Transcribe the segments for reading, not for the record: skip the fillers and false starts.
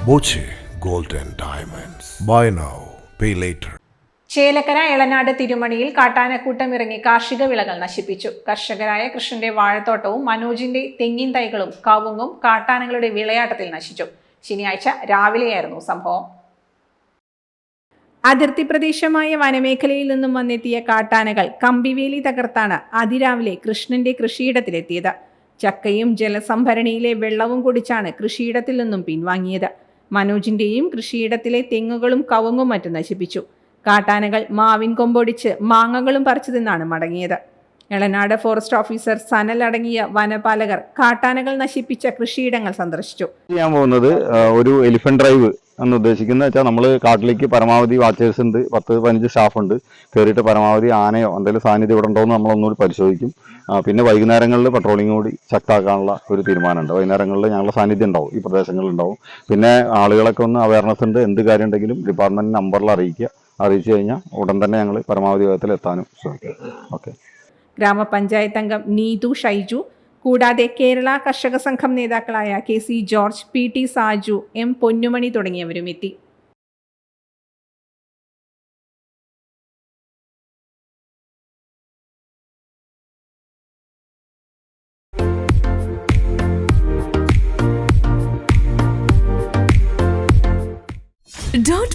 Boche Gold and Diamonds. Buy now, pay later. Chelakkara Elanad തിരുമണിയിൽ കാട്ടാനക്കൂട്ടം ഇറങ്ങി കാർഷിക വിളകൾ നശിപ്പിച്ചു. കർഷകരായ കൃഷ്ണന്റെ വാഴത്തോട്ടവും മനോജിന്റെ തെങ്ങിൻ തൈകളും കവുങ്ങും കാട്ടാനകളുടെ വിളയാട്ടത്തിൽ നശിച്ചു. ശനിയാഴ്ച രാവിലെയായിരുന്നു സംഭവം. അതിർത്തി പ്രദേശമായ വനമേഖലയിൽ നിന്നും വന്നെത്തിയ കാട്ടാനകൾ കമ്പിവേലി തകർത്താണ് അതിരാവിലെ കൃഷ്ണന്റെ കൃഷിയിടത്തിലെത്തിയത്. ചക്കയും ജലസംഭരണിയിലെ വെള്ളവും കുടിച്ചാണ് കൃഷിയിടത്തിൽ നിന്നും പിൻവാങ്ങിയത്. മനോജിന്റെയും കൃഷിയിടത്തിലെ തെങ്ങുകളും കവുങ്ങും മറ്റും നശിപ്പിച്ചു. കാട്ടാനകൾ മാവിൻ കൊമ്പൊടിച്ച് മാങ്ങകളും പറിച്ചു തിന്നാണ് മടങ്ങിയത്. എളനാട് ഫോറസ്റ്റ് ഓഫീസർ സനൽ അടങ്ങിയ വനപാലകർ കാട്ടാനകൾ നശിപ്പിച്ച കൃഷിയിടങ്ങൾ സന്ദർശിച്ചു. ചെയ്യാൻ പോകുന്നത് ഒരു എലിഫന്റ് ഡ്രൈവ് എന്ന് ഉദ്ദേശിക്കുന്ന വെച്ചാൽ നമ്മൾ കാട്ടിലേക്ക് പരമാവധി വാച്ചേഴ്സ് ഉണ്ട്, 10-15 സ്റ്റാഫ് ഉണ്ട്. കയറിയിട്ട് പരമാവധി ആനയോ എന്തെങ്കിലും സാന്നിധ്യം ഇവിടെ ഉണ്ടോ എന്ന് നമ്മളൊന്നുകൂടി പരിശോധിക്കും. പിന്നെ വൈകുന്നേരങ്ങളിൽ പട്രോളിംഗ് കൂടി ശക്തമാക്കാനുള്ള ഒരു തീരുമാനമുണ്ട്. വൈകുന്നേരങ്ങളിൽ ഞങ്ങളുടെ സാന്നിധ്യം ഉണ്ടാവും, ഈ പ്രദേശങ്ങളിൽ ഉണ്ടാവും. പിന്നെ ആളുകളൊക്കെ ഒന്ന് അവയർനെസ് ഉണ്ട്, എന്ത് കാര്യം ഉണ്ടെങ്കിലും ഡിപ്പാർട്ട്മെന്റ് നമ്പറിൽ അറിയിച്ചു കഴിഞ്ഞാൽ ഉടൻ തന്നെ ഞങ്ങൾ പരമാവധി വേഗത്തിൽ എത്താനും ശ്രമിക്കും. ഓക്കെ. ഗ്രാമപഞ്ചായത്ത് അംഗം നീതു ഷൈജു കൂടാതെ കേരള കർഷക സംഘം നേതാക്കളായ KC George, PT Saju, M പൊന്നുമണി തുടങ്ങിയവരും എത്തി.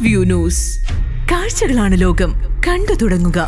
.view ന്യൂസ്, കാഴ്ചകളാണ് ലോകം, കണ്ടു തുടങ്ങുക.